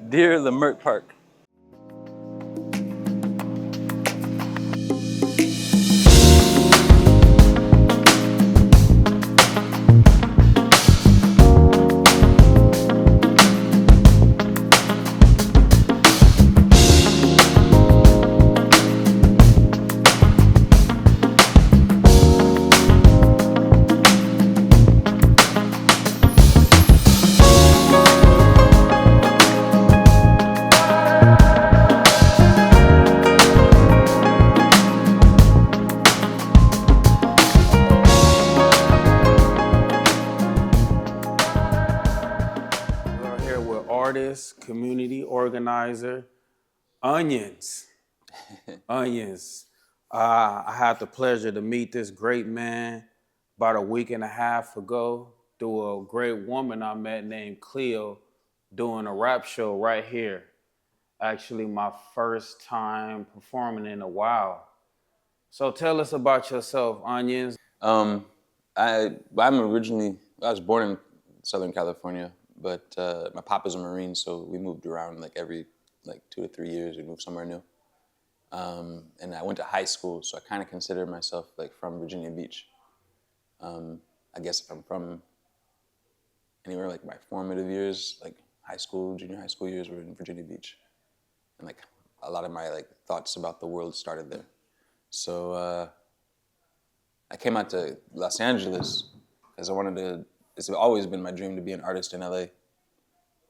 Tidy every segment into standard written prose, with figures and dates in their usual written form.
Dear Leimert Park. We're here with artist, community organizer, Unyenz. Unyenz. I had the pleasure to meet this great man about a week and a half ago through a great woman I met named Cleo doing a rap show right here. Actually, my first time performing in a while. So tell us about yourself, Unyenz. I was born in Southern California, but my papa's a Marine, so we moved around like every 2 to 3 years. We moved somewhere new. And I went to high school, so I kind of consider myself like from Virginia Beach. I guess if I'm from anywhere, like my formative years, like high school, junior high school years were in Virginia Beach. And like a lot of my like thoughts about the world started there. So I came out to Los Angeles because it's always been my dream to be an artist in LA.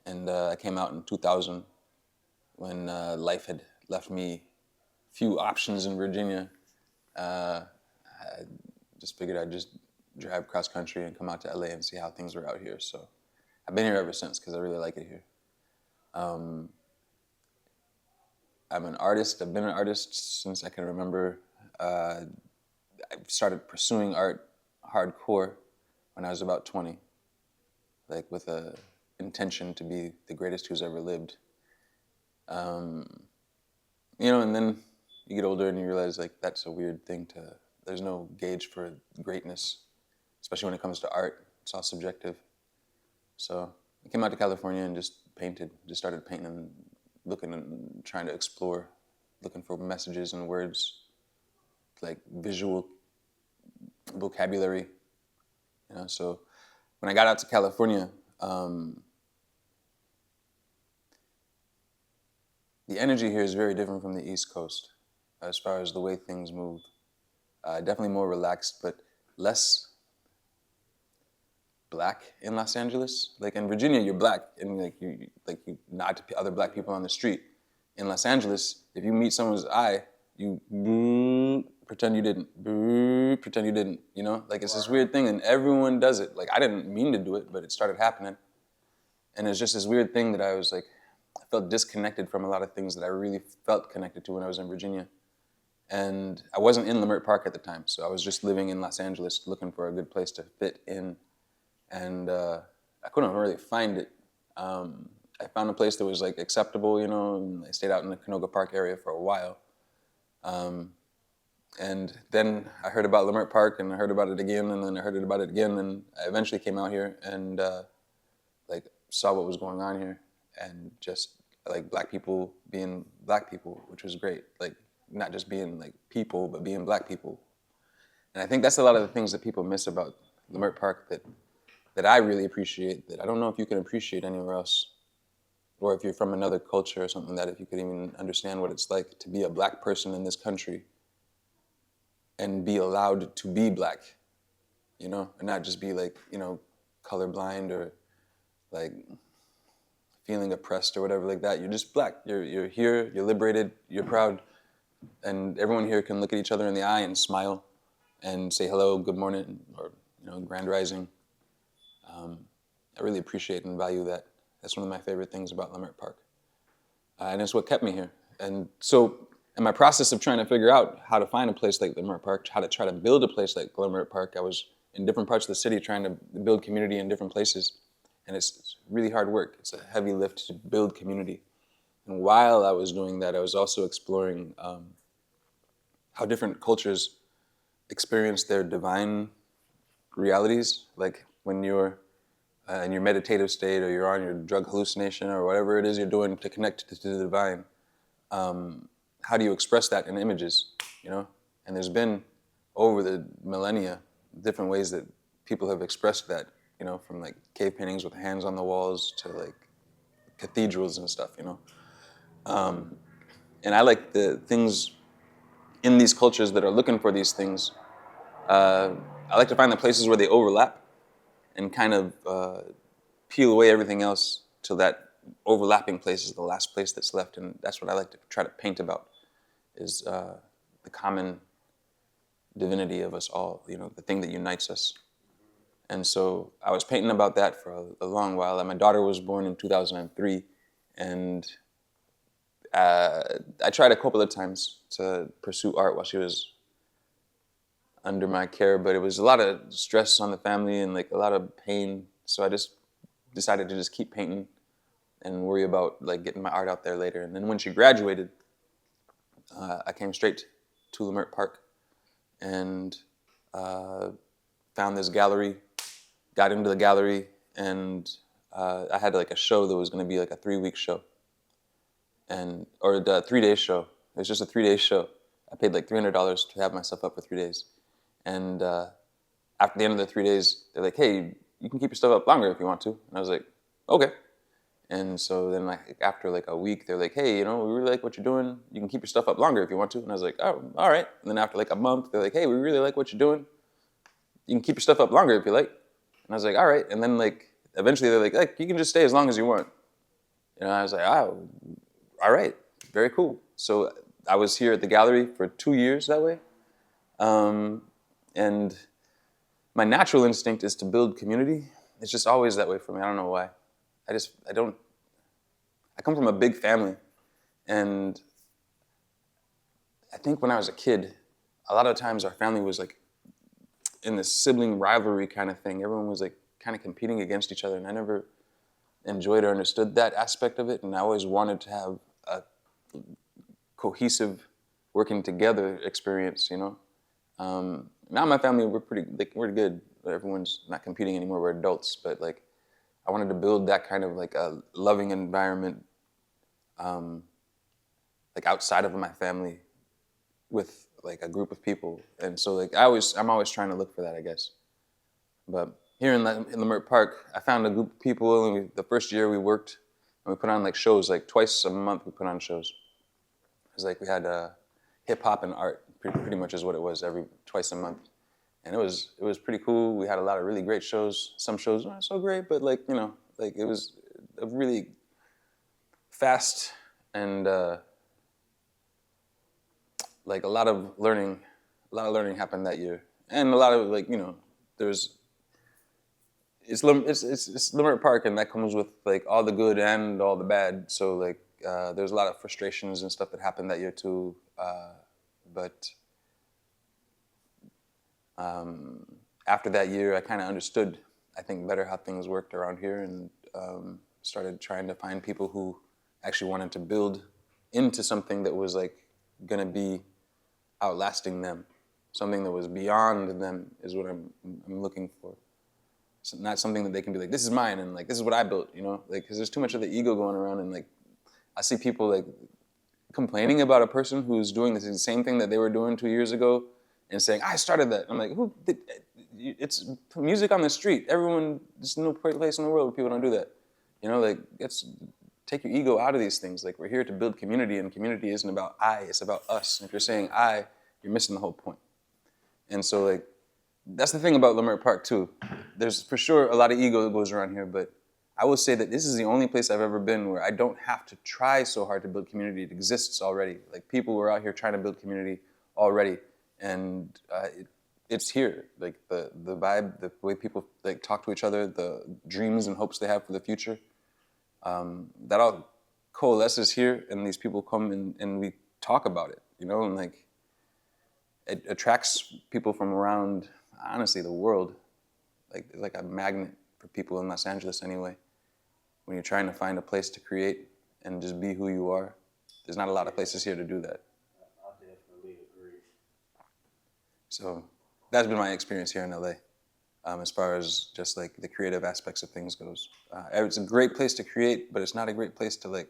And I came out in 2000 when life had left me few options in Virginia. I just figured I'd just drive cross country and come out to LA and see how things were out here. So I've been here ever since because I really like it here. I'm an artist. I've been an artist since I can remember. I started pursuing art hardcore when I was about 20, like with a intention to be the greatest who's ever lived. And then you get older and you realize like that's a weird thing there's no gauge for greatness, especially when it comes to art. It's all subjective. So I came out to California and just started painting and looking and trying to explore, looking for messages and words, like visual vocabulary. So when I got out to California, the energy here is very different from the East Coast as far as the way things move. Definitely more relaxed, but less black in Los Angeles. Like in Virginia, you're black and you nod to other black people on the street. In Los Angeles, if you meet someone's eye, you pretend you didn't. Pretend you didn't. Like it's this weird thing, and everyone does it. Like I didn't mean to do it, but it started happening, and it's just this weird thing that I felt disconnected from a lot of things that I really felt connected to when I was in Virginia. And I wasn't in Leimert Park at the time, so I was just living in Los Angeles looking for a good place to fit in. And I couldn't really find it. I found a place that was like acceptable, and I stayed out in the Canoga Park area for a while. And then I heard about Leimert Park, and I heard about it again, and then I heard about it again, and I eventually came out here and saw what was going on here, and just like black people being black people, which was great. Like not just being like people, but being black people. And I think that's a lot of the things that people miss about Leimert Park that I really appreciate, that I don't know if you can appreciate anywhere else, or if you're from another culture or something, that if you could even understand what it's like to be a black person in this country and be allowed to be black, and not just be like, colorblind or like feeling oppressed or whatever like that. You're just black. You're here, you're liberated, you're proud, and everyone here can look at each other in the eye and smile and say hello, good morning, or grand rising. I really appreciate and value that. That's one of my favorite things about Leimert Park. And it's what kept me here. And so in my process of trying to figure out how to find a place like Leimert Park, how to try to build a place like Leimert Park, I was in different parts of the city trying to build community in different places. And it's really hard work. It's a heavy lift to build community. And while I was doing that, I was also exploring how different cultures experience their divine realities. Like when you're in your meditative state, or you're on your drug hallucination, or whatever it is you're doing to connect to the divine, how do you express that in images, you know? And there's been, over the millennia, different ways that people have expressed that, you know, from like cave paintings with hands on the walls to like cathedrals and stuff, you know? And I like the things in these cultures that are looking for these things. I like to find the places where they overlap and kind of peel away everything else till that overlapping place is the last place that's left. And that's what I like to try to paint about, is the common divinity of us all, you know, the thing that unites us. And so I was painting about that for a long while. And my daughter was born in 2003, and I tried a couple of times to pursue art while she was under my care, but it was a lot of stress on the family and like a lot of pain. So I just decided to just keep painting and worry about like getting my art out there later. And then when she graduated, I came straight to Leimert Park and found this gallery, got into the gallery, and I had like a show that was going to be like a 3-week show, or the 3-day show. It was just a 3-day show. I paid like $300 to have myself up for 3 days. And after the end of the 3 days, they're like, hey, you can keep your stuff up longer if you want to. And I was like, okay. And so then like after like a week, they're like, hey, you know, we really like what you're doing. You can keep your stuff up longer if you want to. And I was like, oh, all right. And then after like a month, they're like, hey, we really like what you're doing. You can keep your stuff up longer if you like. And I was like, all right. And then like eventually they're like, you can just stay as long as you want. You know, I was like, oh, all right, very cool. So I was here at the gallery for 2 years that way. And my natural instinct is to build community. It's just always that way for me. I don't know why. I come from a big family. And I think when I was a kid, a lot of times our family was like in this sibling rivalry kind of thing. Everyone was like kind of competing against each other. And I never enjoyed or understood that aspect of it. And I always wanted to have a cohesive working together experience, you know? Now my family, we're good. Everyone's not competing anymore. We're adults, but like, I wanted to build that kind of like a loving environment, like outside of my family, with like a group of people. And so like I'm always trying to look for that, I guess. But here in Leimert Park, I found a group of people, and the first year we worked, and we put on like shows, like twice a month we put on shows. It was like we had hip hop and art, pretty much is what it was, twice a month. And it was pretty cool. We had a lot of really great shows. Some shows weren't so great, but like, you know, like it was a really fast and like a lot of learning happened that year. And a lot of like, you know, it's Leimert Park, and that comes with like all the good and all the bad. So like there's a lot of frustrations and stuff that happened that year too. But after that year, I kind of understood, I think, better how things worked around here, and started trying to find people who actually wanted to build into something that was like gonna be outlasting them, something that was beyond them is what I'm looking for. So not something that they can be like, this is mine, and like this is what I built, you know, like because there's too much of the ego going around, and like I see people like complaining about a person who's doing the same thing that they were doing 2 years ago, and saying, I started that. I'm like, who did? It's music on the street. There's no place in the world where people don't do that. You know, like, take your ego out of these things. Like, we're here to build community, and community isn't about I, it's about us. And if you're saying I, you're missing the whole point. And so, like, that's the thing about Leimert Park, too. There's, for sure, a lot of ego that goes around here, but I will say that this is the only place I've ever been where I don't have to try so hard to build community. It exists already. Like, people were out here trying to build community already. And it's here, like the vibe, the way people like talk to each other, the dreams and hopes they have for the future. That all coalesces here, and these people come and we talk about it, you know, and like it attracts people from around, honestly, the world. Like a magnet for people in Los Angeles anyway. When you're trying to find a place to create and just be who you are, there's not a lot of places here to do that. I definitely agree. So that's been my experience here in LA. as far as just like the creative aspects of things goes. It's a great place to create, but it's not a great place to like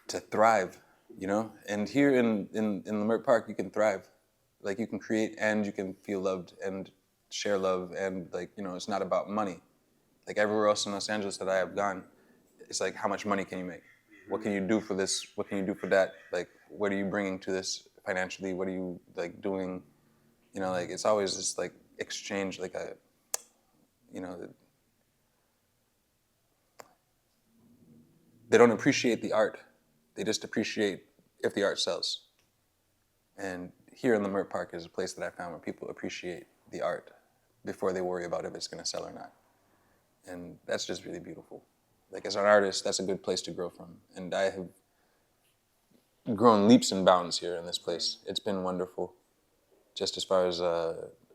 to thrive, you know. And here in Leimert Park, you can thrive, like you can create and you can feel loved and share love, and like, you know, it's not about money. Like everywhere else in Los Angeles that I have gone, it's like, how much money can you make? What can you do for this? What can you do for that? Like, what are you bringing to this financially? What are you like doing? You know, like it's always this like exchange, like a, you know, they don't appreciate the art. They just appreciate if the art sells. And here in Leimert Park is a place that I found where people appreciate the art before they worry about if it's going to sell or not. And that's just really beautiful. Like as an artist, that's a good place to grow from. And I have grown leaps and bounds here in this place. It's been wonderful, just as far as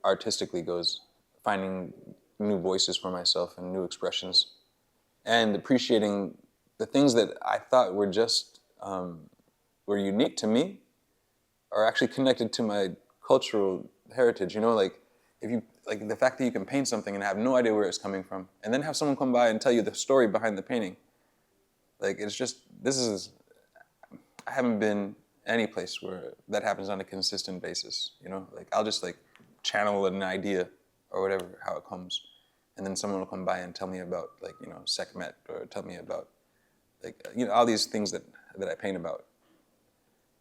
artistically goes, finding new voices for myself and new expressions, and appreciating the things that I thought were just were unique to me are actually connected to my cultural heritage. You know, like if you like the fact that you can paint something and have no idea where it's coming from, and then have someone come by and tell you the story behind the painting. Like it's just, this is, I haven't been any place where that happens on a consistent basis. You know, like I'll just like channel an idea or whatever, how it comes, and then someone will come by and tell me about like, you know, Sekhmet, or tell me about like, you know, all these things that I paint about.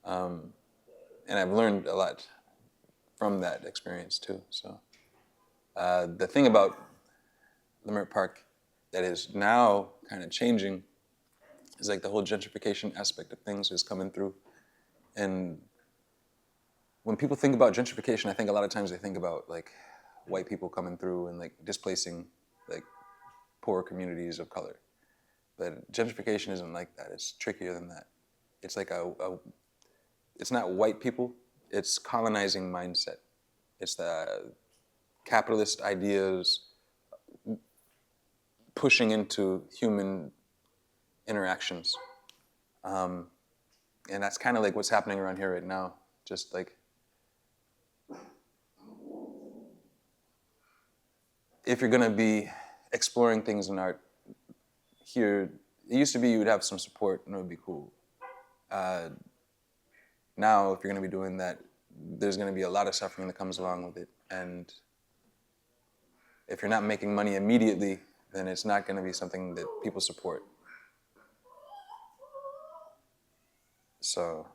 And I've learned a lot from that experience too. So the thing about Leimert Park that is now kind of changing is like the whole gentrification aspect of things is coming through. And when people think about gentrification, I think a lot of times they think about like white people coming through and like displacing like poor communities of color. But gentrification isn't like that. It's trickier than that. It's like it's not white people, it's colonizing mindset. It's the capitalist ideas pushing into human interactions. And that's kind of like what's happening around here right now. Just like, if you're gonna be exploring things in art, here, it used to be you would have some support and it would be cool. Now, if you're going to be doing that, there's going to be a lot of suffering that comes along with it. And if you're not making money immediately, then it's not going to be something that people support. So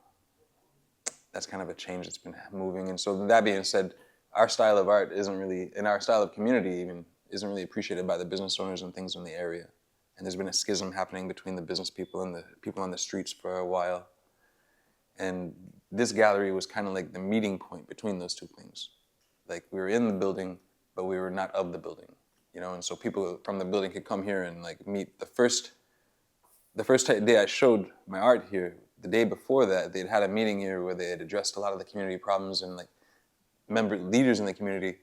that's kind of a change that's been moving. And so that being said, our style of art isn't really, and our style of community even, isn't really appreciated by the business owners and things in the area. And there's been a schism happening between the business people and the people on the streets for a while. And this gallery was kind of like the meeting point between those two things. Like we were in the building, but we were not of the building, you know? And so people from the building could come here and like meet. The first day I showed my art here, the day before that, they'd had a meeting here where they had addressed a lot of the community problems, and like leaders in the community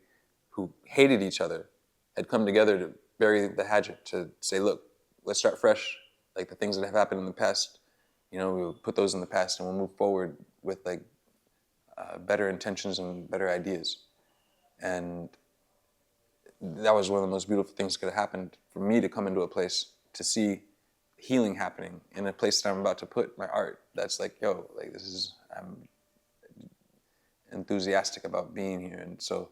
who hated each other had come together to bury the hatchet, to say, look, let's start fresh. Like the things that have happened in the past, you know, we'll put those in the past and we'll move forward with like better intentions and better ideas. And that was one of the most beautiful things that could have happened for me, to come into a place to see healing happening in a place that I'm about to put my art. That's like, yo, like this is, I'm enthusiastic about being here. And so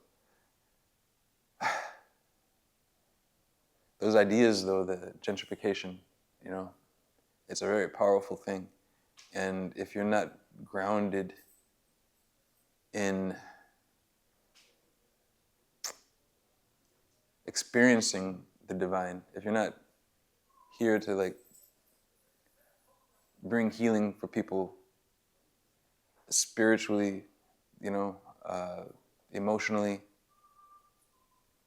those ideas though, the gentrification, you know, it's a very powerful thing. And if you're not grounded in experiencing the divine, if you're not here to like bring healing for people spiritually, you know, emotionally,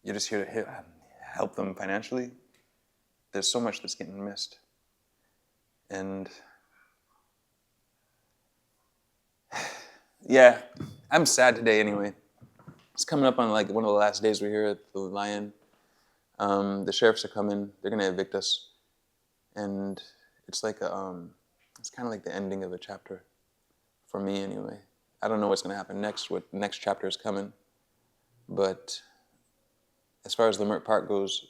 you're just here to help them financially, there's so much that's getting missed. And yeah, I'm sad today anyway. It's coming up on like one of the last days we're here at the Lion. The sheriffs are coming, they're gonna evict us. And it's like it's kind of like the ending of a chapter, for me anyway. I don't know what's gonna happen next, what next chapter is coming, but as far as Leimert Park goes,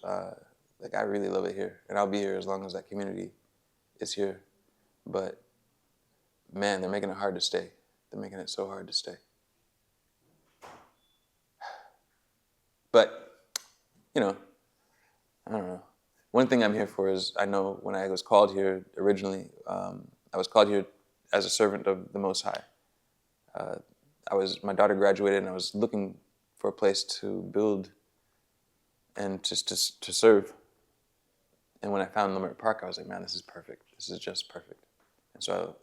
like I really love it here, and I'll be here as long as that community is here. But man, they're making it hard to stay. They're making it so hard to stay. But, you know, I don't know. One thing I'm here for is I know when I was called here originally, I was called here as a servant of the Most High. My daughter graduated and I was looking for a place to build and just to serve. And when I found Leimert Park, I was like, man, this is perfect. This is just perfect. And so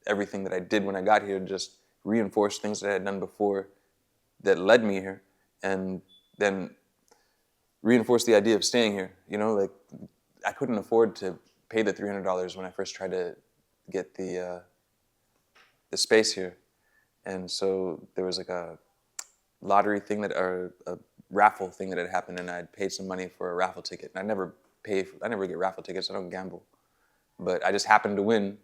everything that I did when I got here just reinforced things that I had done before that led me here, and then reinforced the idea of staying here. You know, like I couldn't afford to pay the $300 when I first tried to get the space here. And so there was like a lottery thing or a raffle thing that had happened, and I'd paid some money for a raffle ticket. And I never get raffle tickets. I don't gamble, but I just happened to win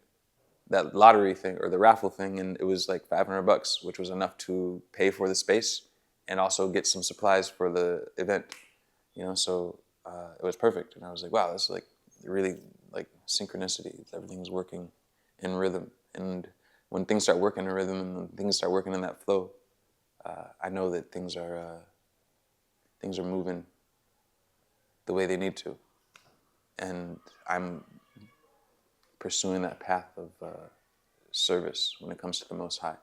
that lottery thing or the raffle thing, and it was like $500, which was enough to pay for the space and also get some supplies for the event. You know, so it was perfect. And I was like, wow, this is like really like synchronicity. Everything's working in rhythm, and when things start working in rhythm and when things start working in that flow, I know that things are moving the way they need to. And I'm pursuing that path of service when it comes to the Most High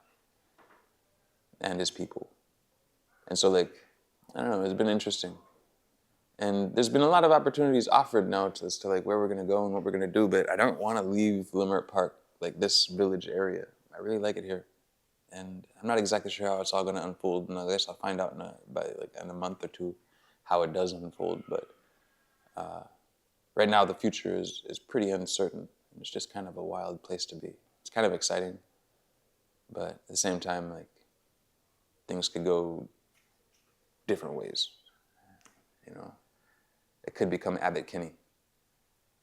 and His people. And so, like, I don't know, it's been interesting. And there's been a lot of opportunities offered now as to like where we're gonna go and what we're gonna do, but I don't wanna leave Leimert Park, like this village area. I really like it here. And I'm not exactly sure how it's all gonna unfold, and I guess I'll find out in a month or two how it does unfold, but right now the future is pretty uncertain. It's just kind of a wild place to be. It's kind of exciting, but at the same time, like, things could go different ways, you know. It could become Abbot Kinney,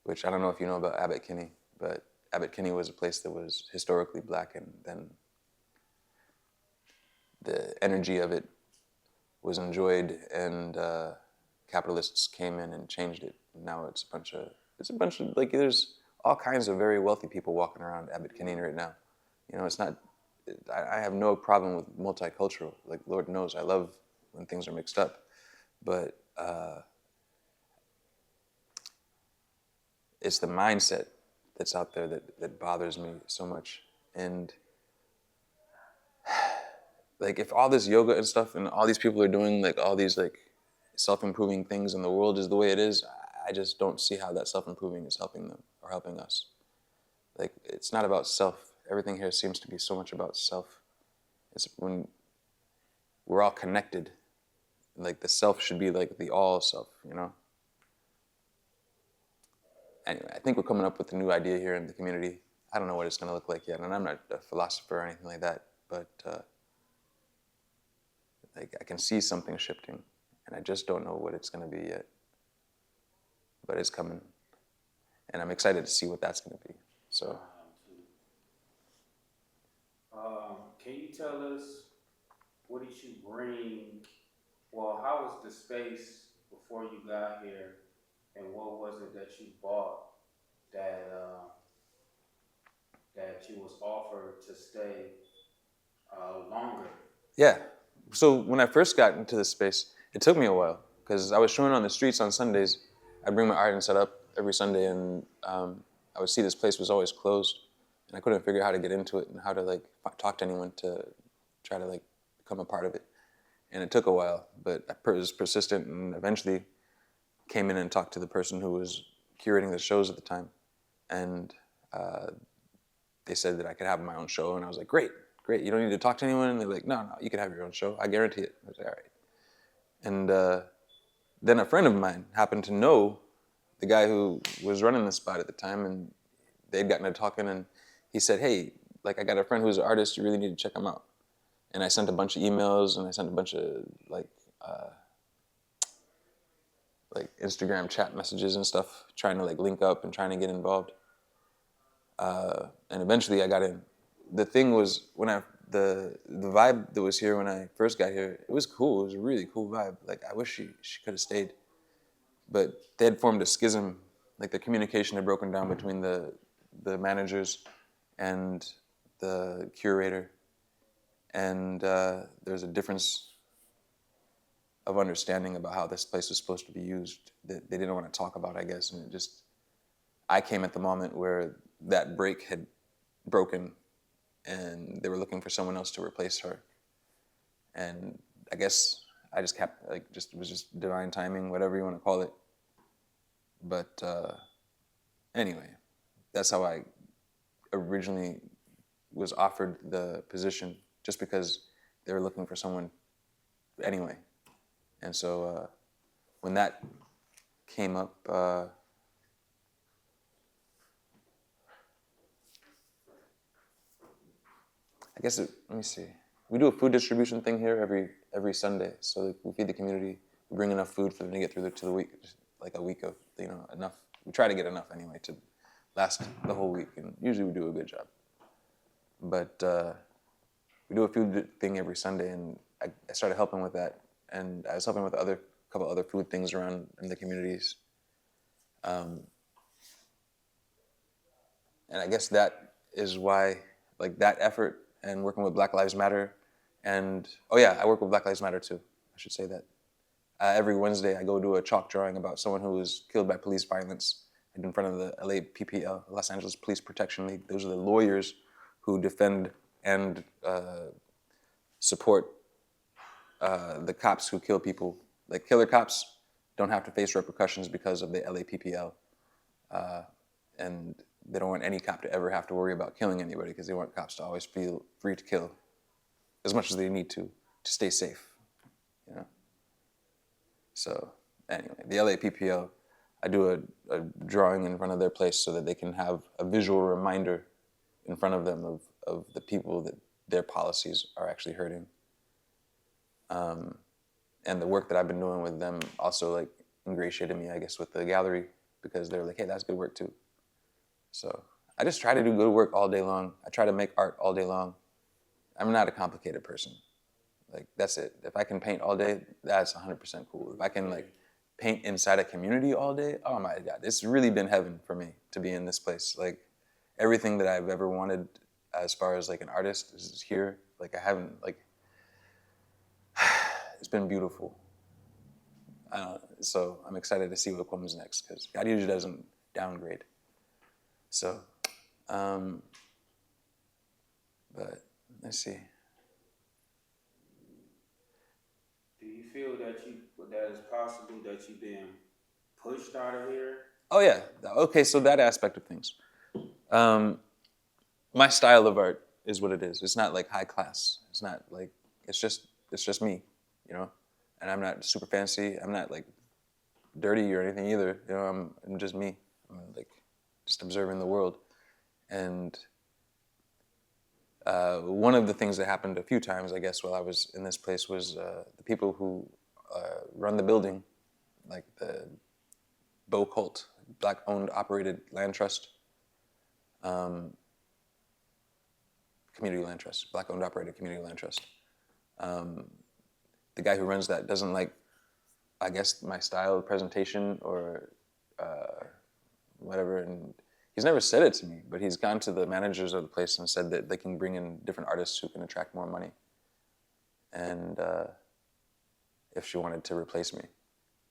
which I don't know if you know about Abbot Kinney, but Abbot Kinney was a place that was historically black, and then the energy of it was enjoyed, and capitalists came in and changed it. And now it's a bunch of like, there's all kinds of very wealthy people walking around Abbot Kinney right now. You know, it's not, I have no problem with multicultural. Like, Lord knows I love when things are mixed up, but it's the mindset that's out there that bothers me so much. And like, if all this yoga and stuff and all these people are doing like all these like self-improving things and the world is the way it is, I just don't see how that self-improving is helping them or helping us. Like, it's not about self. Everything here seems to be so much about self. It's when we're all connected. Like, the self should be like the all self, you know? Anyway, I think we're coming up with a new idea here in the community. I don't know what it's going to look like yet, and I'm not a philosopher or anything like that, but like, I can see something shifting, and I just don't know what it's going to be yet. But it's coming, and I'm excited to see what that's going to be. So, can you tell us, what did you bring? Well, how was the space before you got here, and what was it that you bought that you was offered to stay longer? yeah. So when I first got into this space, it took me a while because I was showing on the streets on Sundays. I'd bring my art and set up every Sunday, and I would see this place was always closed, and I couldn't figure out how to get into it and how to like talk to anyone to try to like become a part of it. And it took a while, but I was persistent, and eventually came in and talked to the person who was curating the shows at the time, and they said that I could have my own show, and I was like, great, you don't need to talk to anyone. And they're like, no, you can have your own show, I guarantee it. I was like, all right. And then a friend of mine happened to know the guy who was running the spot at the time, and they'd gotten to talking, and he said, hey, like, I got a friend who's an artist, you really need to check him out. And I sent a bunch of emails, and I sent a bunch of like Instagram chat messages and stuff, trying to like link up and trying to get involved. And eventually I got in. The thing was, when I the vibe that was here when I first got here, it was cool. It was a really cool vibe. Like I wish she could have stayed, but they had formed a schism. Like the communication had broken down between the managers and the curator, and there's a difference of understanding about how this place was supposed to be used that they didn't want to talk about, I guess. And I came at the moment where that break had broken and they were looking for someone else to replace her. And I guess I just kept, it was just divine timing, whatever you want to call it. But anyway, that's how I originally was offered the position, just because they were looking for someone anyway. And so when that came up, I guess let me see. We do a food distribution thing here every Sunday. So we feed the community. We bring enough food for them to get through to the week, just like a week of enough. We try to get enough anyway to last the whole week, and usually we do a good job. But we do a food thing every Sunday, and I started helping with that. And I was helping with a couple other food things around in the communities. And I guess that is why, that effort and working with Black Lives Matter, and I work with Black Lives Matter too. I should say that. Every Wednesday, I go do a chalk drawing about someone who was killed by police violence in front of the LAPPL, Los Angeles Police Protection League. Those are the lawyers who defend and support the cops who kill people. Like killer cops don't have to face repercussions because of the LAPPL. And they don't want any cop to ever have to worry about killing anybody, because they want cops to always feel free to kill as much as they need to stay safe, So anyway, the LAPPL, I do a drawing in front of their place so that they can have a visual reminder in front of them of the people that their policies are actually hurting. And the work that I've been doing with them also ingratiated me, I guess, with the gallery, because they're like, hey, that's good work too. So I just try to do good work all day long. I try to make art all day long. I'm not a complicated person. That's it. If I can paint all day, that's 100% cool. If I can paint inside a community all day, oh my God, it's really been heaven for me to be in this place. Everything that I've ever wanted as far as an artist is here. I haven't, it's been beautiful. So I'm excited to see what comes next, because God usually doesn't downgrade. So, but let's see. Do you feel that it's possible that you've been pushed out of here? Oh yeah. Okay, so that aspect of things. My style of art is what it is. It's not high class. It's not it's just me, And I'm not super fancy. I'm not dirty or anything either. I'm just me. I'm just observing the world. And one of the things that happened a few times, I guess, while I was in this place was the people who run the building, the Bo Cult, Black-owned, operated land trust, community land trust, Black-owned, operated community land trust. The guy who runs that doesn't I guess, my style of presentation or whatever, and he's never said it to me, but he's gone to the managers of the place and said that they can bring in different artists who can attract more money, and if she wanted to replace me.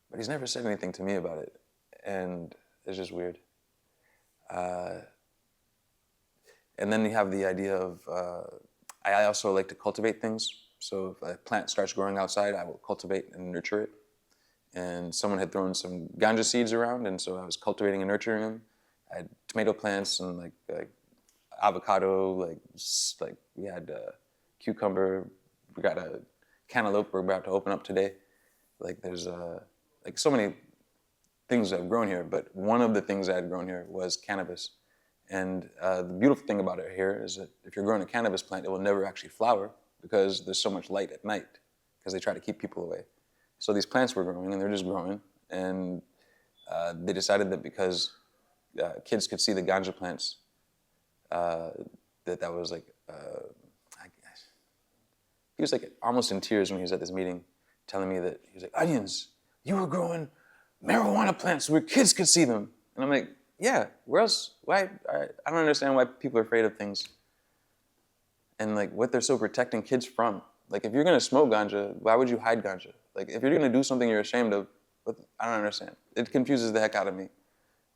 But he's never said anything to me about it, and it's just weird. And then you have the idea of, I also like to cultivate things, so if a plant starts growing outside, I will cultivate and nurture it. And someone had thrown some ganja seeds around, and so I was cultivating and nurturing them. I had tomato plants and avocado, we had cucumber. We got a cantaloupe we're about to open up today. There's so many things that have grown here, but one of the things that had grown here was cannabis. And the beautiful thing about it here is that if you're growing a cannabis plant, it will never actually flower because there's so much light at night, because they try to keep people away. So these plants were growing, and they're just growing, and they decided that because kids could see the ganja plants, that was he was like almost in tears when he was at this meeting, telling me that, he was like, Unyenz, you were growing marijuana plants where kids could see them. And I'm like, yeah, where else? Why? I don't understand why people are afraid of things. And like what they're so protecting kids from. Like if you're gonna smoke ganja, why would you hide ganja? Like if you're gonna do something you're ashamed of, I don't understand. It confuses the heck out of me.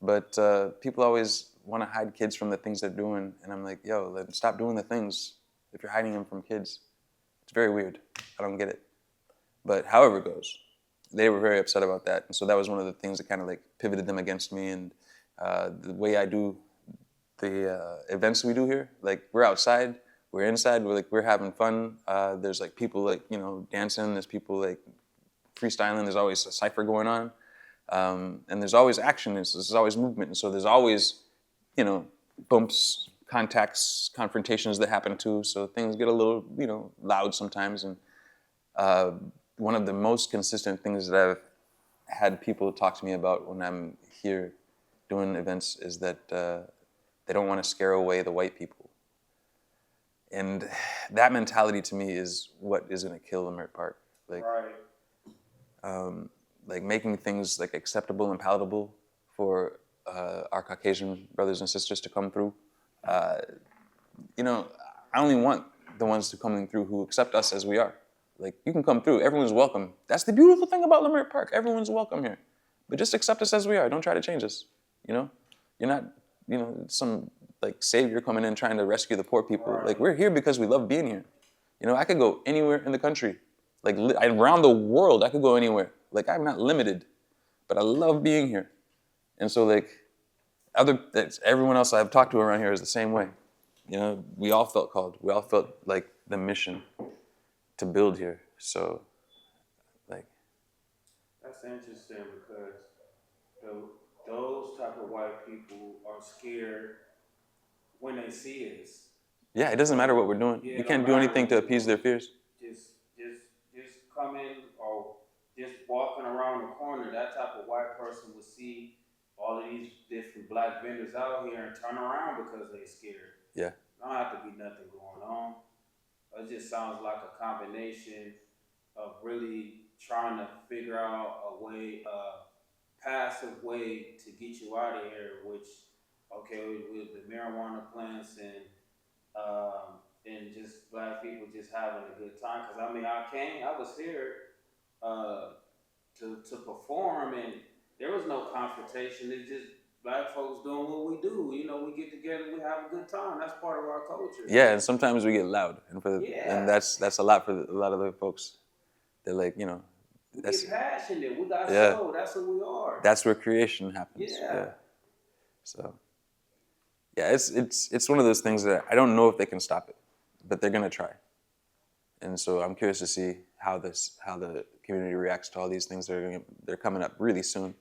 But people always want to hide kids from the things they're doing. And I'm like, yo, then stop doing the things if you're hiding them from kids. It's very weird. I don't get it. But however it goes, they were very upset about that. And so that was one of the things that kind of like pivoted them against me. And the way I do the events we do here, like we're outside, we're inside, we're having fun. There's like people like, you know, dancing, there's people like freestyling, there's always a cypher going on. And there's always action, there's always movement. And so there's always, you know, bumps, contacts, confrontations that happen too. So things get a little, you know, loud sometimes. And one of the most consistent things that I've had people talk to me about when I'm here doing events is that they don't want to scare away the white people. And that mentality to me is what is going to kill Leimert Park. Like, Right. Like making things like acceptable and palatable for our Caucasian brothers and sisters to come through. You know, I only want the ones to come through who accept us as we are. Like, you can come through, everyone's welcome. That's the beautiful thing about Leimert Park, everyone's welcome here. But just accept us as we are, don't try to change us, you know? You're not, you know, some like savior coming in trying to rescue the poor people. Right. Like, we're here because we love being here. You know, I could go anywhere in the country, like around the world, I could go anywhere. Like, I'm not limited, but I love being here. And so like, everyone else I've talked to around here is the same way. You know, we all felt called. We all felt like the mission to build here. So, like. That's interesting because those type of white people are scared when they see us. Yeah, it doesn't matter what we're doing. Yeah, We can't do anything to appease their fears. Just coming or just walking around the corner, that type of white person would see all of these different black vendors out here and turn around because they're scared. Yeah. Don't have to be nothing going on. It just sounds like a combination of really trying to figure out a way, a passive way to get you out of here, which, okay, with the marijuana plants and just black people just having a good time. Cause I mean, I was here to perform, and there was no confrontation. It's just black folks doing what we do. You know, we get together, we have a good time. That's part of our culture. Yeah, and sometimes we get loud, and Yeah. and that's a lot for a lot of the folks. They're like, you know, We that's get passionate. We got Yeah. soul. That's who we are. that's where creation happens. Yeah. So, yeah, it's one of those things that I don't know if they can stop it, but they're gonna try. And so I'm curious to see how the community reacts to all these things they're coming up really soon.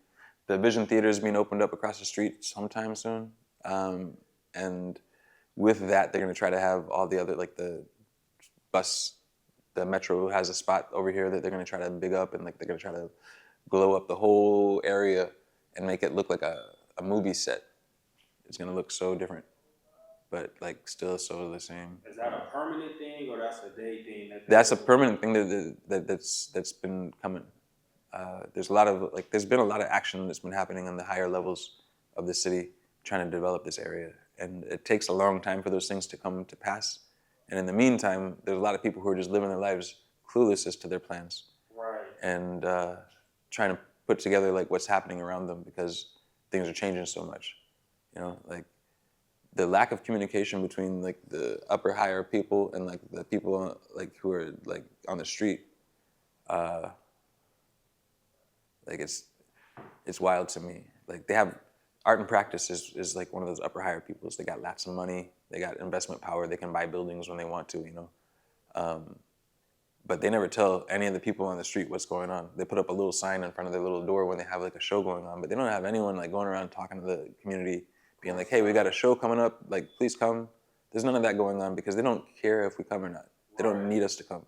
The Vision Theater is being opened up across the street sometime soon, and with that, they're gonna try to have all the other, like the metro has a spot over here that they're gonna try to big up, and like they're gonna try to glow up the whole area and make it look like a movie set. It's gonna look so different, but like still so the same. Is that a permanent thing or that's a day thing? That's a permanent thing that's been coming. There's been a lot of action that's been happening on the higher levels of the city trying to develop this area, and it takes a long time for those things to come to pass. And in the meantime, there's a lot of people who are just living their lives clueless as to their plans, Right. and trying to put together like what's happening around them because things are changing so much. You know, like the lack of communication between like the upper higher people and like the people like who are like on the street. Like it's wild to me. Like they have art and practice is like one of those upper higher peoples. They got lots of money. They got investment power. They can buy buildings when they want to, you know. But they never tell any of the people on the street what's going on. They put up a little sign in front of their little door when they have like a show going on, but they don't have anyone like going around talking to the community, being like, hey, we got a show coming up, like please come. There's none of that going on because they don't care if we come or not. They don't need us to come.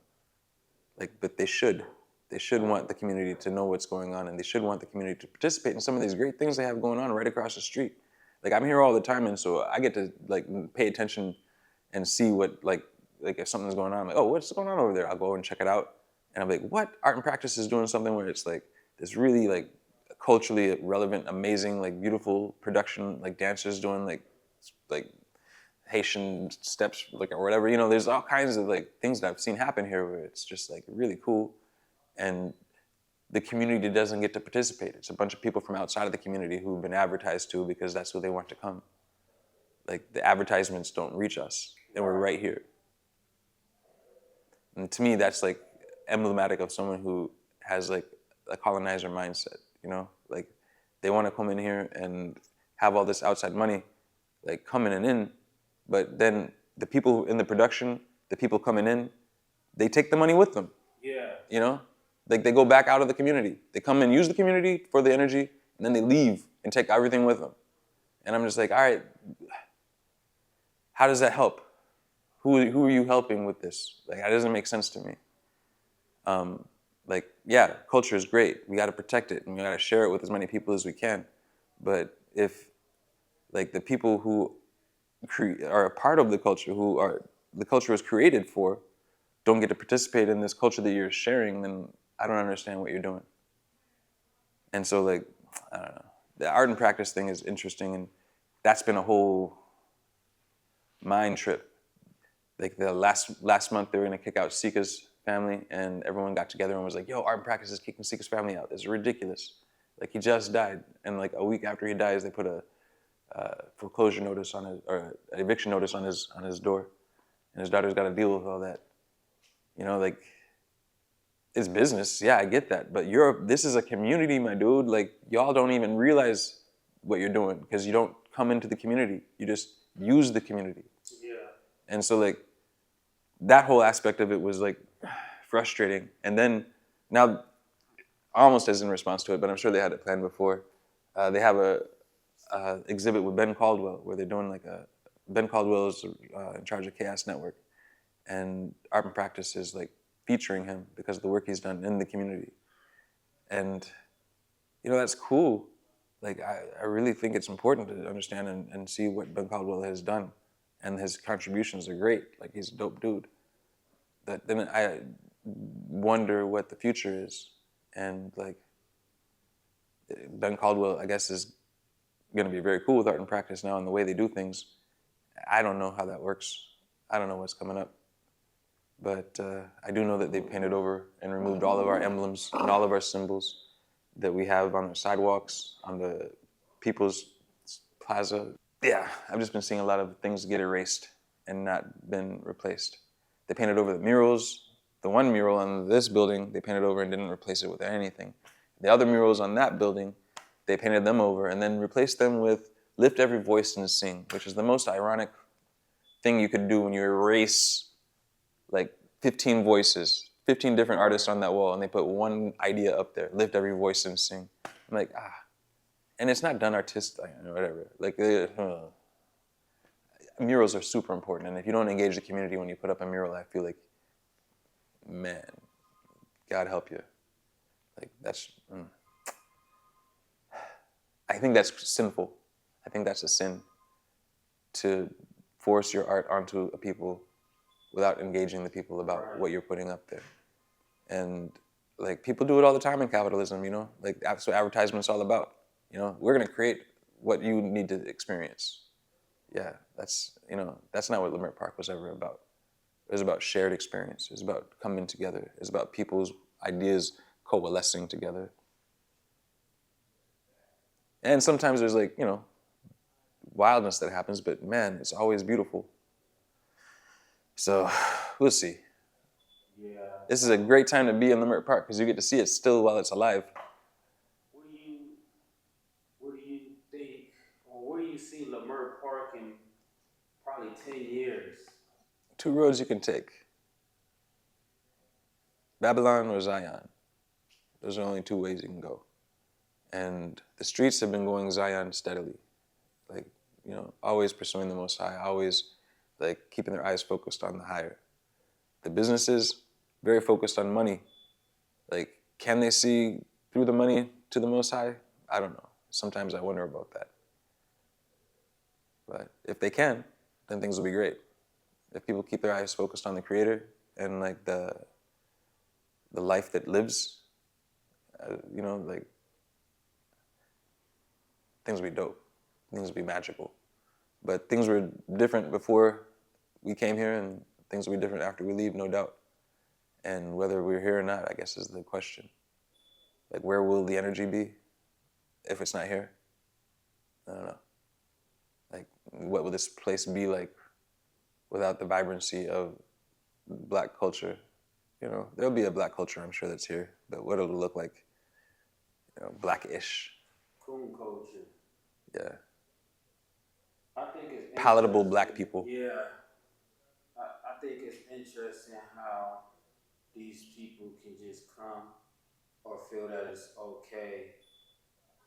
Like, but they should. They should want the community to know what's going on, and they should want the community to participate in some of these great things they have going on right across the street. Like I'm here all the time, and so I get to like pay attention and see what like like if something's going on, I'm like, oh, what's going on over there? I'll go and check it out. And I'm like, what? Art and Practice is doing something where it's like this really like culturally relevant, amazing, like beautiful production, like dancers doing like Haitian steps, like or whatever. You know, there's all kinds of like things that I've seen happen here where it's just like really cool, and the community doesn't get to participate. It's a bunch of people from outside of the community who've been advertised to because that's who they want to come. Like the advertisements don't reach us, and we're right here. And to me, that's like emblematic of someone who has like a colonizer mindset. You know, like they want to come in here and have all this outside money, like coming in, but then the people in the production, the people coming in, they take the money with them. Yeah. You know, like they go back out of the community. They come and use the community for the energy, and then they leave and take everything with them. And I'm just like, all right, how does that help? Who are you helping with this? Like, that doesn't make sense to me. Like, yeah, culture is great. We got to protect it, and we got to share it with as many people as we can. But if, like, the people who are a part of the culture, the culture was created for, don't get to participate in this culture that you're sharing, then I don't understand what you're doing. And so, like, I don't know. The Art and Practice thing is interesting, and that's been a whole mind trip. Like the last month, they were gonna kick out Sika's family, and everyone got together and was like, "Yo, Art and Practice is kicking Sika's family out. It's ridiculous." Like he just died, and like a week after he dies, they put a foreclosure notice on his, or an eviction notice on his door, and his daughter's got to deal with all that. You know, like it's business. Yeah, I get that, but this is a community, my dude. Like y'all don't even realize what you're doing because you don't come into the community. You just use the community. Yeah. And so like that whole aspect of it was like frustrating. And then now, almost as in response to it, but I'm sure they had it planned before. They have a exhibit with Ben Caldwell where they're doing like Ben Caldwell is in charge of Chaos Network, and Art and Practice is like featuring him because of the work he's done in the community. And you know, that's cool. Like I really think it's important to understand and see what Ben Caldwell has done. And his contributions are great. Like he's a dope dude. But then I wonder what the future is. And like Ben Caldwell, I guess, is going to be very cool with Art and Practice now and the way they do things. I don't know how that works. I don't know what's coming up. But I do know that they painted over and removed all of our emblems and all of our symbols that we have on the sidewalks, on the People's Plaza. Yeah, I've just been seeing a lot of things get erased and not been replaced. They painted over the murals. The one mural on this building, they painted over and didn't replace it with anything. The other murals on that building, they painted them over and then replaced them with Lift Every Voice and Sing, which is the most ironic thing you could do when you erase like 15 voices, 15 different artists on that wall, and they put one idea up there, Lift Every Voice and Sing. I'm like, and it's not done artistic or whatever. Like, murals are super important, and if you don't engage the community when you put up a mural, I feel like, man, God help you. Like, I think that's sinful. I think that's a sin to force your art onto a people without engaging the people about what you're putting up there. And like people do it all the time in capitalism, you know? Like that's what advertisement's all about. You know, we're gonna create what you need to experience. Yeah, that's not what Leimert Park was ever about. It was about shared experience. It was about coming together. It was about people's ideas coalescing together. And sometimes there's like, you know, wildness that happens, but man, it's always beautiful. So we'll see. Yeah. This is a great time to be in Leimert Park because you get to see it still while it's alive. What do you think, or where do you see Leimert Park in probably 10 years? 2 roads you can take. Babylon or Zion. Those are only 2 ways you can go. And the streets have been going Zion steadily. Like, you know, always pursuing the Most High, always like keeping their eyes focused on the higher. The businesses, very focused on money. Like, can they see through the money to the Most High? I don't know. Sometimes I wonder about that. But if they can, then things will be great. If people keep their eyes focused on the Creator and like the life that lives, you know, like things will be dope. Things will be magical. But things were different before we came here, and things will be different after we leave, no doubt. And whether we're here or not, I guess, is the question. Like, where will the energy be if it's not here? I don't know. Like, what will this place be like without the vibrancy of Black culture? You know, there'll be a Black culture, I'm sure, that's here, but what it'll look like, you know, Black-ish. Coon culture. Yeah. I think it's Palatable Black people. Yeah. I think it's interesting how these people can just come or feel that it's okay,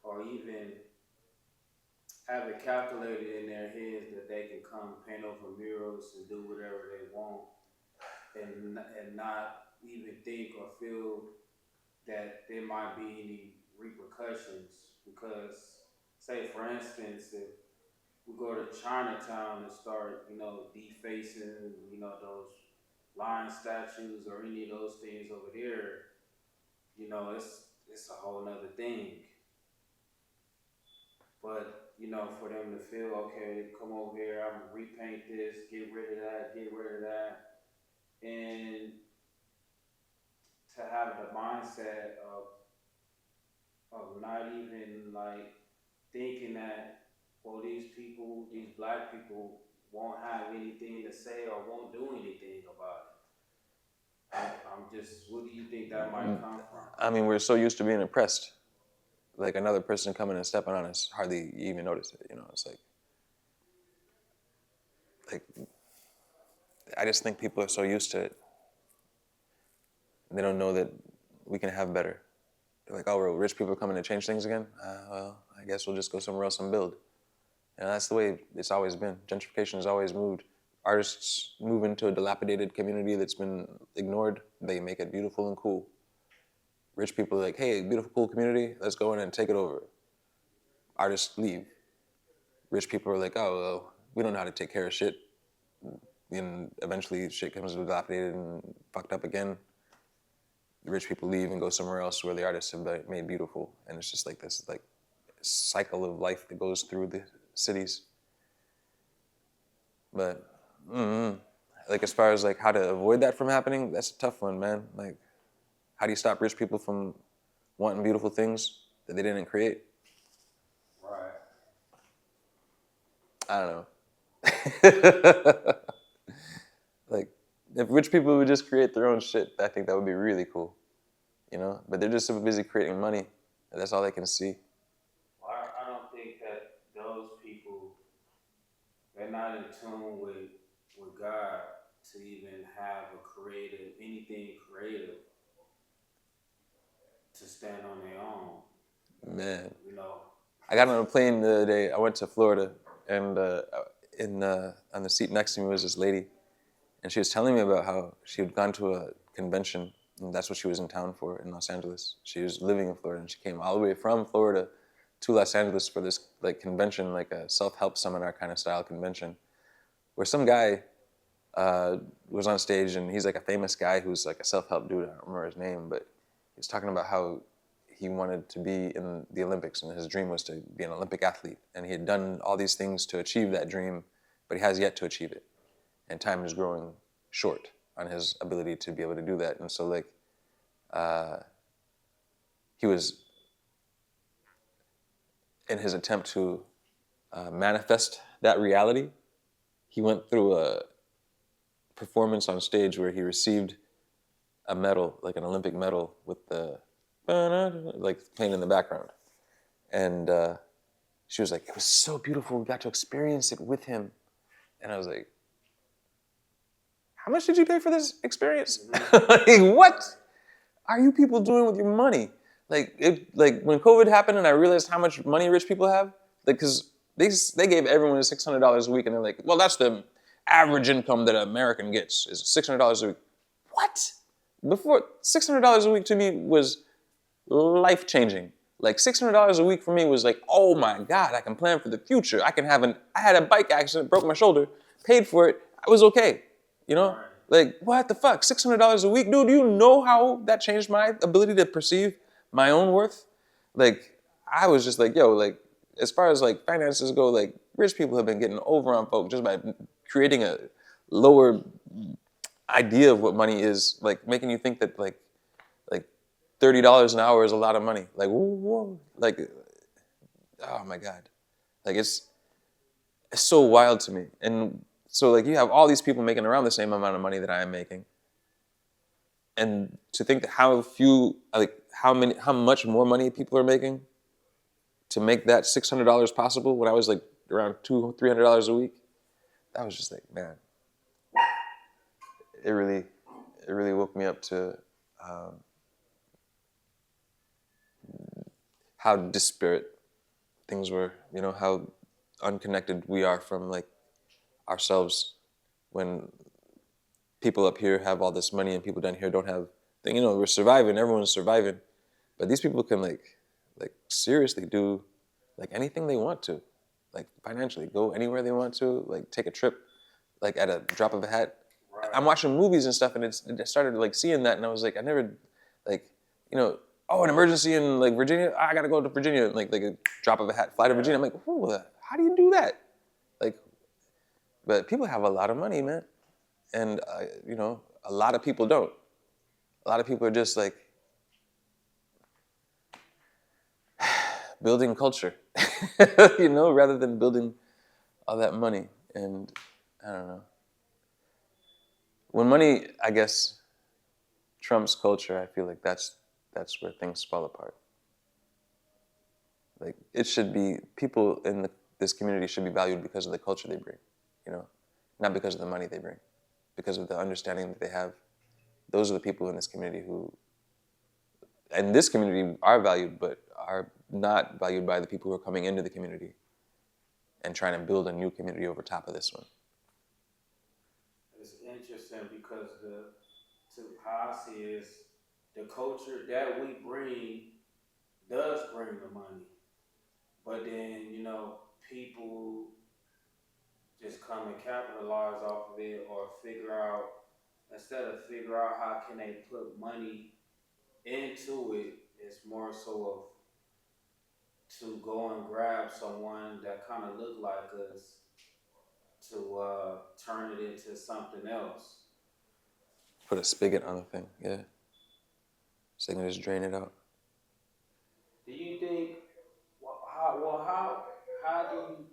or even have it calculated in their heads that they can come paint over murals and do whatever they want, and not even think or feel that there might be any repercussions. Because, say for instance, if we go to Chinatown and start, you know, defacing, you know, those lion statues or any of those things over there, you know, it's a whole nother thing. But, you know, for them to feel, okay, come over here, I'm gonna repaint this, get rid of that, and to have the mindset of not even like thinking that, well, these Black people won't have anything to say or won't do anything about it. I'm just, what do you think that might come from? I mean, we're so used to being oppressed. Like another person coming and stepping on us, hardly even notice it, you know? It's like, I just think people are so used to it. They don't know that we can have better. They're like, oh, rich people are coming to change things again? Well, I guess we'll just go somewhere else and build. And that's the way it's always been. Gentrification has always moved. Artists move into a dilapidated community that's been ignored. They make it beautiful and cool. Rich people are like, hey, beautiful, cool community, let's go in and take it over. Artists leave. Rich people are like, oh, well, we don't know how to take care of shit. And eventually shit comes dilapidated and fucked up again. The rich people leave and go somewhere else where the artists have made beautiful. And it's just like this like cycle of life that goes through the cities. But like as far as like how to avoid that from happening, that's a tough one, man. Like, how do you stop rich people from wanting beautiful things that they didn't create? Right. I don't know. Like, if rich people would just create their own shit, I think that would be really cool, you know? But they're just so busy creating money, and that's all they can see. I don't think that those people, they're not in tune with God to even have anything creative to stand on their own. Man. You know? I got on a plane the other day. I went to Florida, and on the seat next to me was this lady, and she was telling me about how she had gone to a convention, and that's what she was in town for in Los Angeles. She was living in Florida, and she came all the way from Florida to Los Angeles for this like convention, like a self-help seminar kind of style convention, where some guy was on stage, and he's like a famous guy who's like a self-help dude. I don't remember his name, but he was talking about how he wanted to be in the Olympics, and his dream was to be an Olympic athlete. And he had done all these things to achieve that dream, but he has yet to achieve it. And time is growing short on his ability to be able to do that. And so like, he was, in his attempt to manifest that reality, he went through a performance on stage where he received a medal, like an Olympic medal with the, like playing in the background. And she was like, it was so beautiful, we got to experience it with him. And I was like, how much did you pay for this experience? Like, what are you people doing with your money? Like when COVID happened and I realized how much money rich people have, like, cause they gave everyone $600 a week, and they're like, well, that's the average income that an American gets, is $600 a week. What? Before, $600 a week to me was life-changing. Like $600 a week for me was like, oh my God, I can plan for the future. I had a bike accident, broke my shoulder, paid for it, I was okay. You know, like what the fuck, $600 a week, dude. Do you know how that changed my ability to perceive my own worth? Like, I was just like, yo, like, as far as like finances go, like, rich people have been getting over on folk just by creating a lower idea of what money is, like making you think that like $30 an hour is a lot of money. Like, whoa, like, oh my god, like it's so wild to me. And so like you have all these people making around the same amount of money that I am making, and to think that how much more money people are making to make that $600 possible when I was like around $200-300 a week, that was just like, man, it really woke me up to how disparate things were. You know, how unconnected we are from like ourselves when people up here have all this money and people down here don't have thing. You know, we're surviving, everyone's surviving, but these people can like seriously do like anything they want to, like financially go anywhere they want to, like take a trip like at a drop of a hat. Right. I'm watching movies and stuff, and I started like seeing that, and I was like, I never, like, you know, oh, an emergency in like Virginia, I gotta go to Virginia, like a drop of a hat, fly to Virginia. I'm like, how do you do that? Like, but people have a lot of money, man, and you know, a lot of people don't. A lot of people are just like building culture, you know, rather than building all that money. And I don't know. When money, I guess, trumps culture, I feel like that's where things fall apart. Like it should be people in this community should be valued because of the culture they bring, you know, not because of the money they bring, because of the understanding that they have. Those are the people in this community who, and this community are valued, but are not valued by the people who are coming into the community and trying to build a new community over top of this one. It's interesting because how I see is the culture that we bring does bring the money, but then you know people just come and capitalize off of it, or instead of figure out how can they put money into it, it's more so of to go and grab someone that kind of look like us to turn it into something else. Put a spigot on the thing, yeah. So they can just drain it out. Do you think? How do you?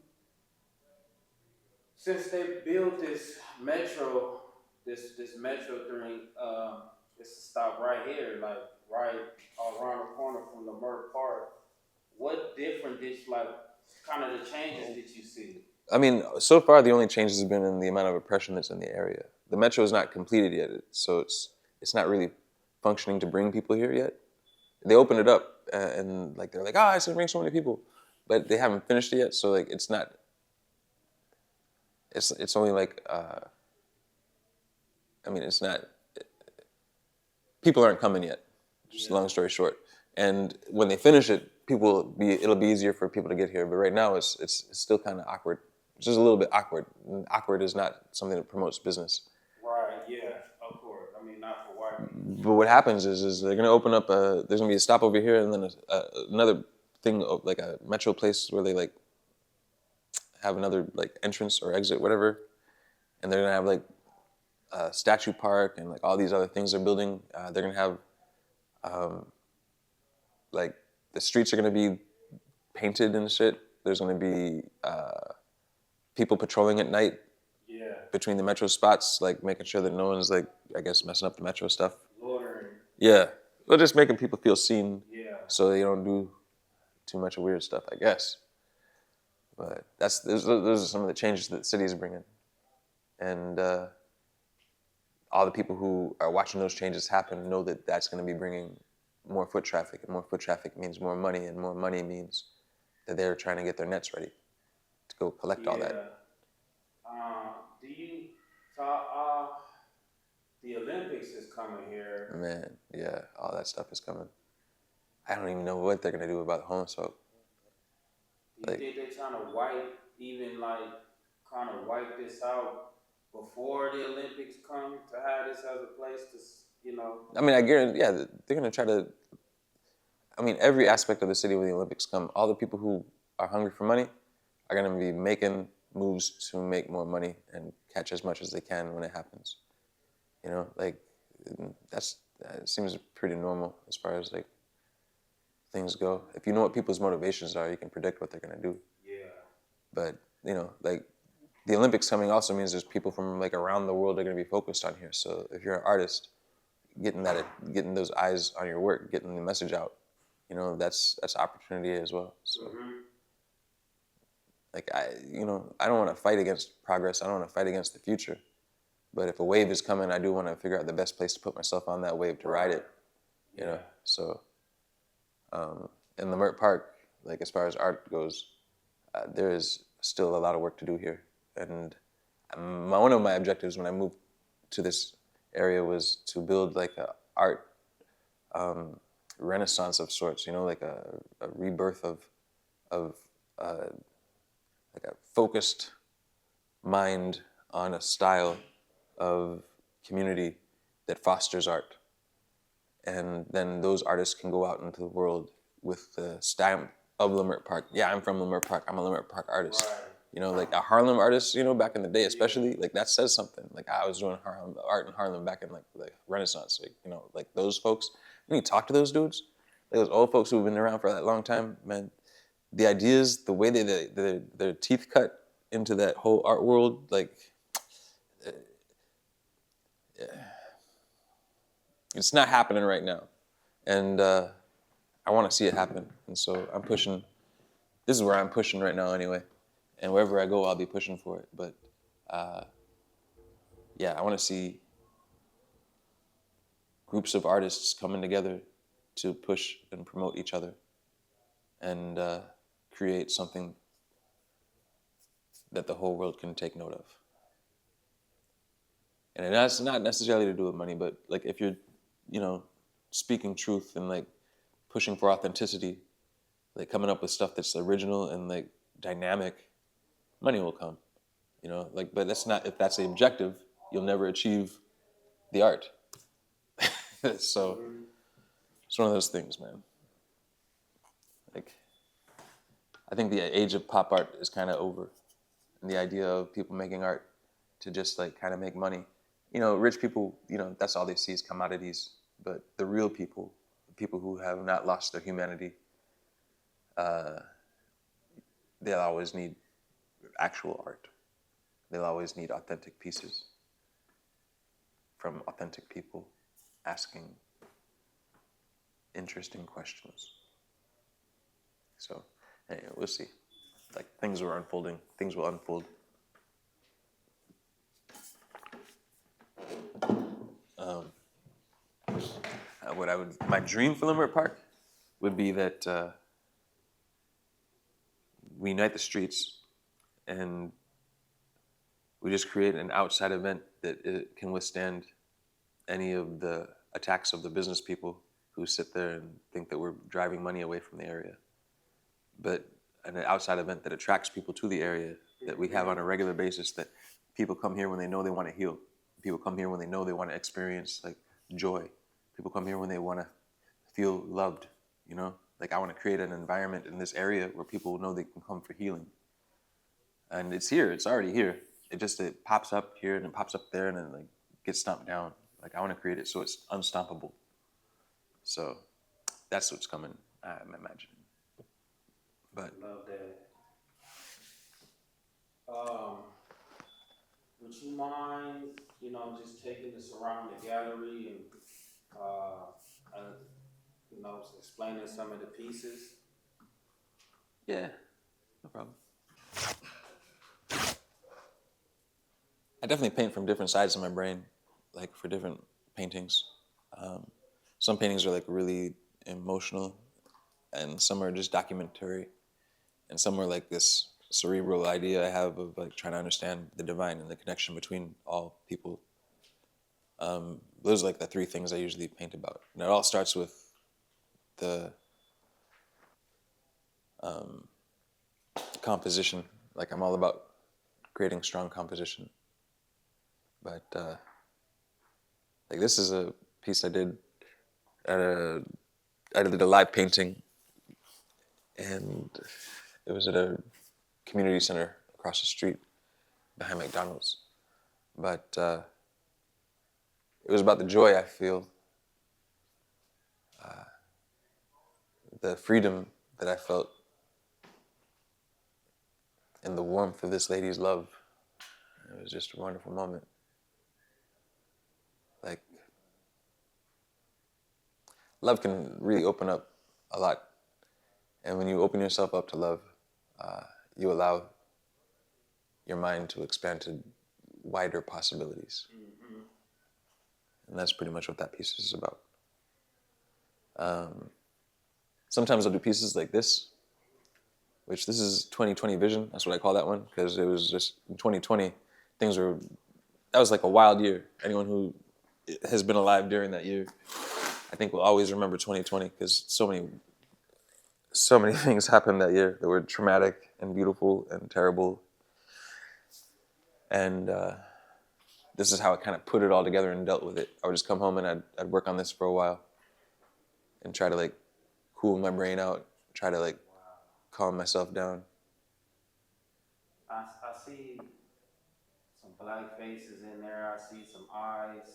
Since they built this metro, this metro thing, it's a stop right here, like right around the corner from Leimert Park. What different did you like? Kind of the changes did you see? I mean, so far the only changes have been in the amount of oppression that's in the area. The metro is not completed yet, so it's not really functioning to bring people here yet. They opened it up and like they're like, it's gonna bring so many people, but they haven't finished it yet. So like it's not. It's only like I mean, it's not. People aren't coming yet. Just long story short. And when they finish it, it'll be easier for people to get here. But right now, it's still kind of awkward. It's just a little bit awkward. And awkward is not something that promotes business. Right. Yeah. Of course. I mean, not for white people. But what happens is they're gonna open up there's gonna be a stop over here, and then another thing like a metro place where they like have another like entrance or exit, whatever, and they're gonna have like a statue park and like all these other things they're building. They're gonna have like the streets are gonna be painted and shit. There's gonna be people patrolling at night between the metro spots, like making sure that no one's like, I guess, messing up the metro stuff. Loitering. Yeah, or just making people feel seen, so they don't do too much weird stuff, I guess. But those are some of the changes that the city is bringing, and all the people who are watching those changes happen know that that's going to be bringing more foot traffic, and more foot traffic means more money, and more money means that they're trying to get their nets ready to go collect all that. Do you talk? The Olympics is coming here. Man, yeah, all that stuff is coming. I don't even know what they're gonna do about the homeless folk. Do you think they're trying to wipe this out before the Olympics come to have this as a place to, you know? I mean, I guarantee, yeah, they're gonna try to. I mean, every aspect of the city when the Olympics come, all the people who are hungry for money are gonna be making moves to make more money and catch as much as they can when it happens. You know, like that seems pretty normal as far as like things go. If you know what people's motivations are, you can predict what they're gonna do. Yeah. But you know, like the Olympics coming also means there's people from like around the world that are gonna be focused on here. So if you're an artist, getting those eyes on your work, getting the message out, you know, that's opportunity as well. So like I don't want to fight against progress. I don't want to fight against the future. But if a wave is coming, I do want to figure out the best place to put myself on that wave to ride it. You know, so in Leimert Park, like as far as art goes, there is still a lot of work to do here. And one of my objectives when I moved to this area was to build like a art renaissance of sorts. You know, like a rebirth of like a focused mind on a style of community that fosters art. And then those artists can go out into the world with the stamp of Leimert Park. Yeah, I'm from Leimert Park. I'm a Leimert Park artist. Right. You know, like a Harlem artist, you know, back in the day especially, like that says something. Like I was doing art in Harlem back in like Renaissance. Like, you know, like those folks, when you talk to those dudes, like those old folks who've been around for that long time, man, the ideas, the way their teeth cut into that whole art world, like, it's not happening right now. And I want to see it happen. And so I'm pushing. This is where I'm pushing right now anyway. And wherever I go, I'll be pushing for it. But yeah, I want to see groups of artists coming together to push and promote each other and create something that the whole world can take note of. And that's not necessarily to do with money, but like if you're, you know, speaking truth and like pushing for authenticity, like coming up with stuff that's original and like dynamic, money will come, you know, like, but that's not, if that's the objective, you'll never achieve the art. So it's one of those things, man. Like, I think the age of pop art is kind of over. And the idea of people making art to just like kind of make money. You know, rich people, you know, that's all they see is commodities. But the real people, the people who have not lost their humanity, they'll always need actual art. They'll always need authentic pieces from authentic people asking interesting questions. So, anyway, we'll see. Like, things are unfolding. Things will unfold. My dream for Leimert Park would be that we unite the streets and we just create an outside event that it can withstand any of the attacks of the business people who sit there and think that we're driving money away from the area. But an outside event that attracts people to the area that we have on a regular basis, that people come here when they know they want to heal. People come here when they know they want to experience like joy. People come here when they want to feel loved, you know? Like I want to create an environment in this area where people know they can come for healing. And it's here, it's already here. It pops up here and it pops up there and then like gets stomped down. Like I want to create it so it's unstoppable. So that's what's coming, I'm imagining. But love that. Would you mind, you know, just taking us around the gallery and you know, explaining some of the pieces? yeah, no problem. I definitely paint from different sides of my brain, like for different paintings. Some paintings are like really emotional, and some are just documentary, and some are like this cerebral idea I have of like trying to understand the divine and the connection between all people. Those are like the three things I usually paint about. And it all starts with the composition. Like I'm all about creating strong composition. But like this is a piece I did at I did a live painting, and it was at a community center across the street behind McDonald's. But it was about the joy I feel, the freedom that I felt, and the warmth of this lady's love. It was just a wonderful moment. Like, love can really open up a lot. And when you open yourself up to love, you allow your mind to expand to wider possibilities. Mm-hmm. And that's pretty much what that piece is about. Sometimes I'll do pieces like this, which this is 2020 vision. That's what I call that one, because it was just in 2020, that was like a wild year. Anyone who has been alive during that year, I think will always remember 2020, because so many things happened that year that were traumatic and beautiful and terrible. And this is how I kind of put it all together and dealt with it. I would just come home and I'd work on this for a while and try to like cool my brain out, try to like calm myself down. I see some black faces in there. I see some eyes.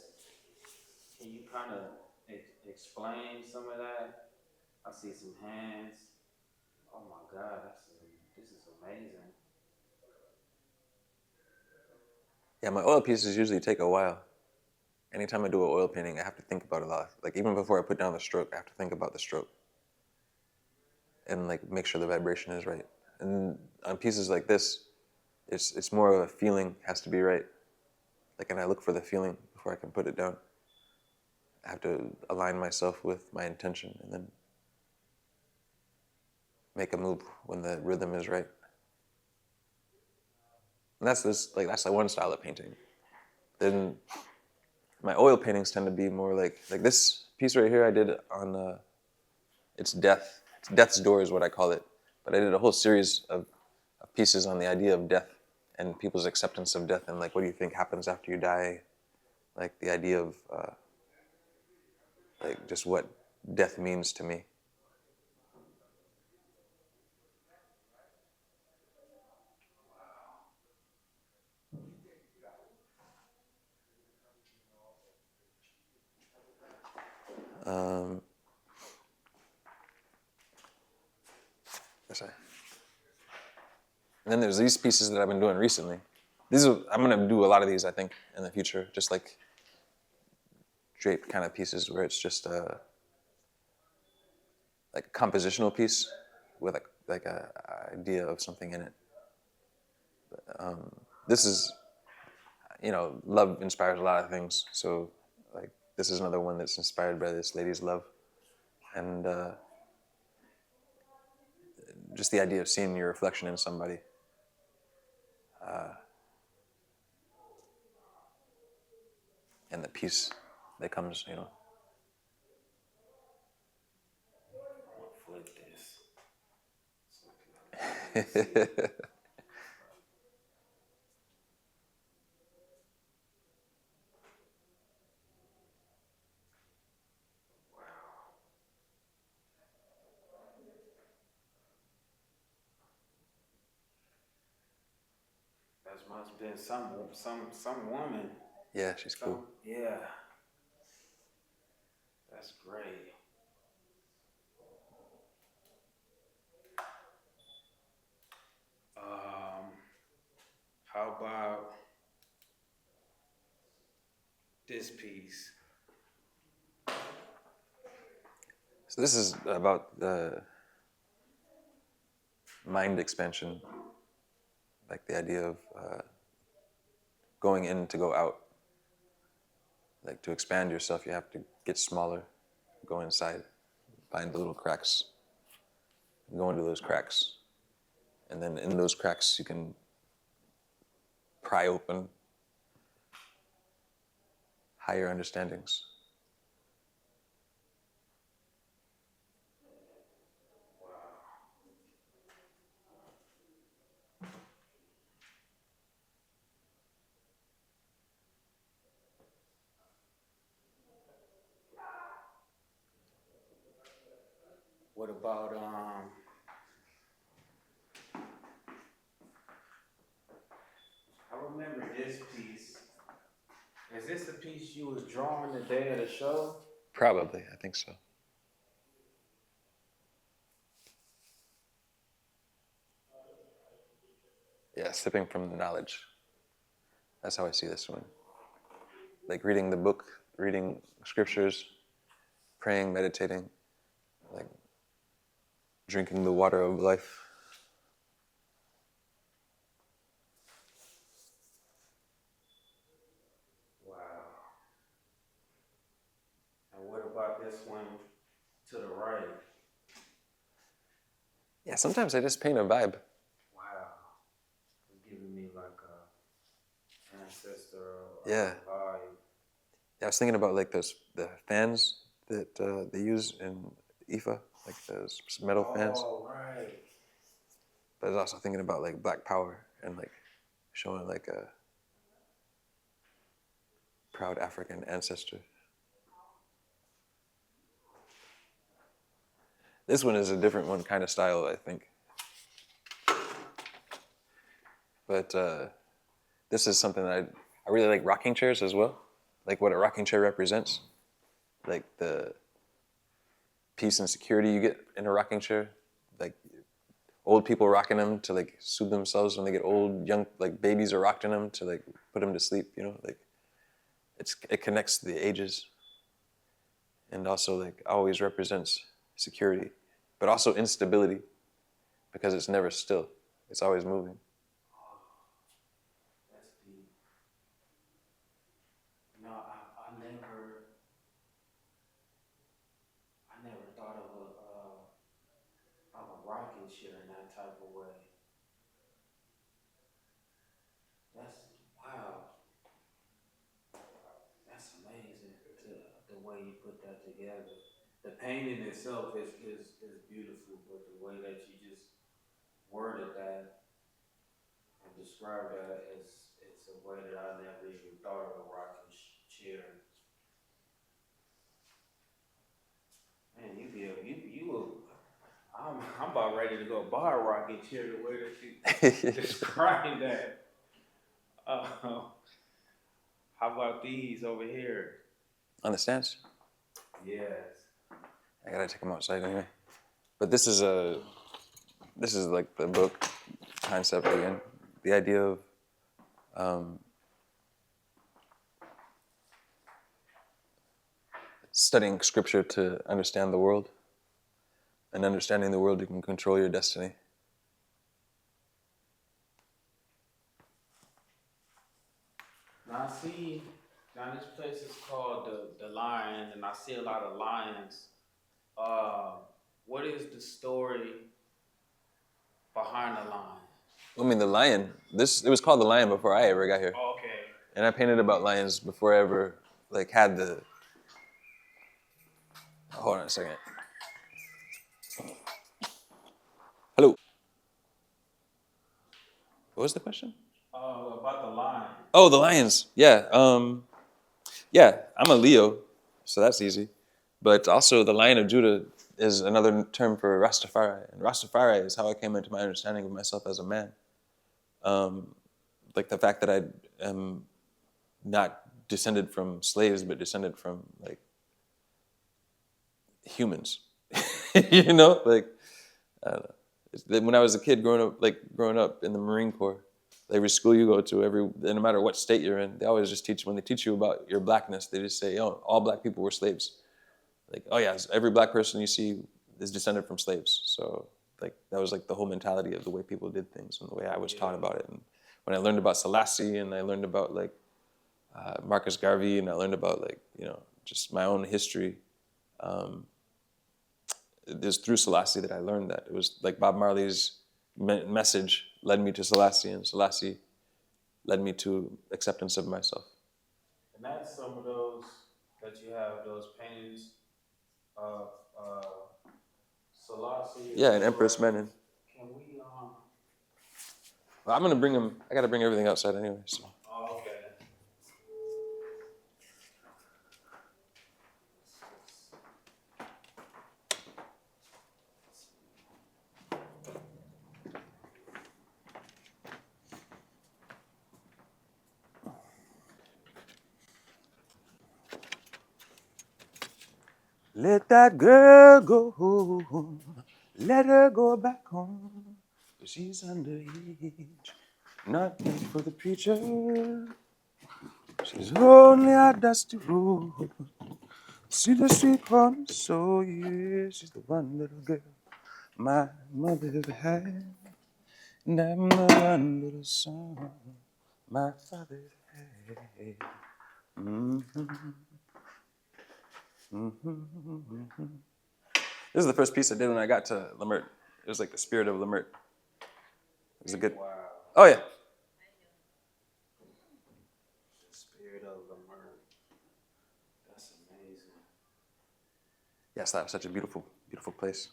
Can you kind of explain some of that? I see some hands. Oh my God, this is amazing. Yeah, my oil pieces usually take a while. Anytime I do an oil painting, I have to think about it a lot. Like even before I put down the stroke, I have to think about the stroke and like make sure the vibration is right. And on pieces like this, it's more of a feeling has to be right. Like, and I look for the feeling before I can put it down. I have to align myself with my intention and then make a move when the rhythm is right. And that's like one style of painting. Then my oil paintings tend to be more like this piece right here I did on, it's death. It's death's door is what I call it. But I did a whole series of pieces on the idea of death and people's acceptance of death and like what do you think happens after you die? Like the idea of like just what death means to me. Yes, and then there's these pieces that I've been doing recently. I'm gonna do a lot of these, I think, in the future. Just like draped kind of pieces where it's just like a compositional piece with like a idea of something in it. This is, love inspires a lot of things. So like this is another one that's inspired by this lady's love, and just the idea of seeing your reflection in somebody. And the peace that comes, I'll flip this. That must have been some woman. Yeah, she's cool. Yeah. That's great. How about this piece? So this is about the mind expansion, like the idea of going in to go out. Like to expand yourself, you have to get smaller, go inside, find the little cracks, go into those cracks. And then in those cracks, you can pry open higher understandings. What about I remember this piece. Is this the piece you was drawing the day of the show? Probably, I think so. Yeah, sipping from the knowledge. That's how I see this one. Like reading the book, reading scriptures, praying, meditating, like drinking the water of life. Wow. And what about this one to the right? Yeah, sometimes I just paint a vibe. Wow. It's giving me like a ancestral Yeah. vibe. Yeah, I was thinking about like the fans that they use in Ifa, like those metal fans. Oh, right. But I was also thinking about like Black Power and like showing like a proud African ancestor. This one is a different one kind of style, I think. But this is something that I really like rocking chairs as well. Like what a rocking chair represents. Like the peace and security you get in a rocking chair. Like old people rocking them to like soothe themselves when they get old. Young like babies are rocking them to like put them to sleep. You know, like it connects the ages, and also like always represents security, but also instability, because it's never still. It's always moving. That's deep. No, I never thought of a rocket ship in that type of way. That's wow. That's amazing. The way you put that together. The painting itself is beautiful, but the way that you just worded that and described that is it's a way that I never even thought of a rocking chair. Man, I'm about ready to go buy a rocking chair the way that you described that. How about these over here? On the stands? Yes. I gotta take them outside anyway. But this is like the book concept again. The idea of studying scripture to understand the world. And understanding the world, you can control your destiny. Now I see, now this place is called the Lion, and I see a lot of lions. What is the story behind the lion? I mean, the lion. It was called the lion before I ever got here. Oh, okay. And I painted about lions before I ever like had the. Hold on a second. Hello. What was the question? About the lion. Oh, the lions. Yeah. Yeah. I'm a Leo, so that's easy. But also, the Lion of Judah is another term for Rastafari, and Rastafari is how I came into my understanding of myself as a man. Like the fact that I am not descended from slaves, but descended from like humans. You know, like I don't know. When I was a kid growing up in the Marine Corps, every school you go to, no matter what state you're in, they always just when they teach you about your blackness, they just say, oh, all black people were slaves. Like, oh yeah, every black person you see is descended from slaves. So like that was like the whole mentality of the way people did things and the way I was taught about it. And when I learned about Selassie and I learned about like Marcus Garvey and I learned about like, just my own history, it was through Selassie that I learned that. It was like Bob Marley's message led me to Selassie, and Selassie led me to acceptance of myself. And that's some of those that you have, those paintings of Selassie. Yeah, and Empress Menen. Can we Well, I'm gonna bring them. I gotta bring everything outside anyway. So. Oh, okay. Let that girl go. Let her go back home. She's underage. Not meant for the preacher. She's only a dusty road. See the street corner, so yeah, she's the one little girl my mother ever had. And I'm the one little son my father had. This is the first piece I did when I got to Leimert. It was like the spirit of Leimert. It was a good. Wow. Oh yeah. The spirit of Leimert. That's amazing. Yes, that was such a beautiful, beautiful place.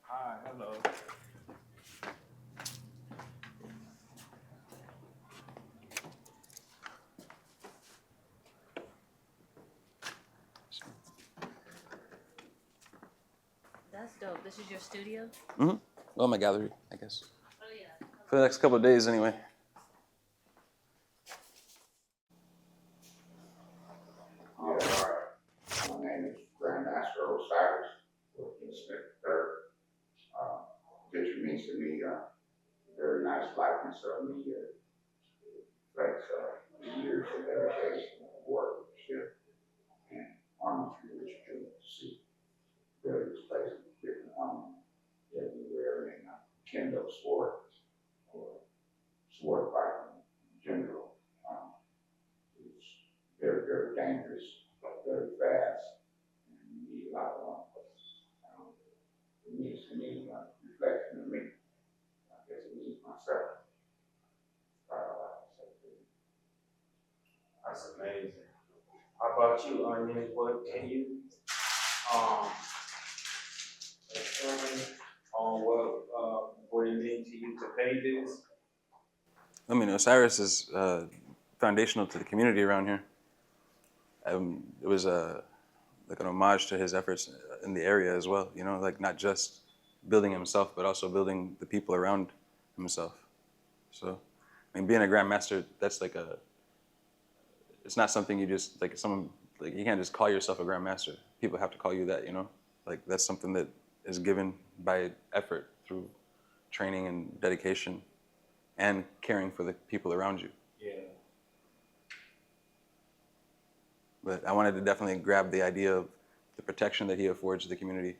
Hi, hello. That's dope. This is your studio? Mm-hmm. Well, my gallery, I guess. Oh, yeah. For the next couple of days, anyway. All right. My name is Grandmaster Osiris, Smith III. Picture means to me a very nice likeness of me. It reflects years of dedication, workmanship, and artistry which you can see various places, different everywhere in kendo sport or sport fighting in general. It's very, very dangerous, very fast, and you need a lot of it needs to me reflection of me. I guess it needs myself. That's amazing. How about you, Onion? What can you explain on what it means to you to paint this? I mean, Osiris is foundational to the community around here. It was like an homage to his efforts in the area as well. You know, like not just building himself, but also building the people around himself. So, I mean, being a Grandmaster, that's like it's not something you just, like someone, like you can't just call yourself a Grandmaster. People have to call you that, you know? Like that's something that is given by effort through training and dedication and caring for the people around you. Yeah. But I wanted to definitely grab the idea of the protection that he affords the community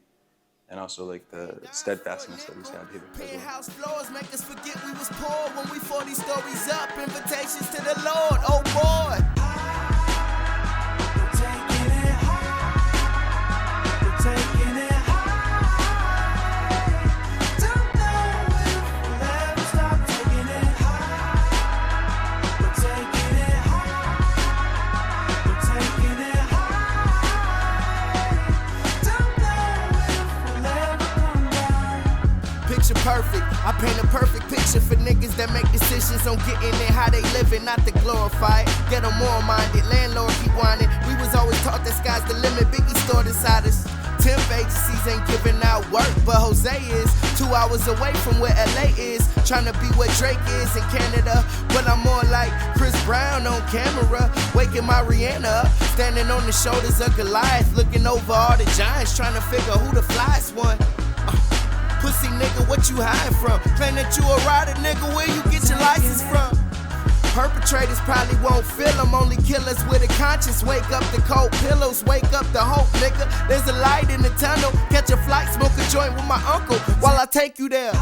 and also like the steadfastness that he's had here as well. Penthouse floors make us forget we was poor when we 40 stories up. Invitations to the Lord, oh boy. We're taking it high. We're taking it high. Don't know if we'll ever stop taking it high. We're taking it high. We're taking it high. Don't know if we'll ever come down. Picture perfect. I paint a perfect picture for niggas that make decisions on getting it how they living, not to glorify it. Get them more minded, landlord keep whining. We was always taught that sky's the limit, Biggie stored inside us. Temp agencies ain't giving out work, but Jose is 2 hours away from where LA is. Trying to be what Drake is in Canada, but I'm more like Chris Brown on camera. Waking my Rihanna up, standing on the shoulders of Goliath, looking over all the giants, trying to figure who the flyest one. Pussy nigga, what you hiding from? Claim that you a rider, nigga, where you get your license from? Perpetrators probably won't feel them, only killers with a conscience. Wake up the cold pillows, wake up the hope, nigga. There's a light in the tunnel. Catch a flight, smoke a joint with my uncle while I take you there.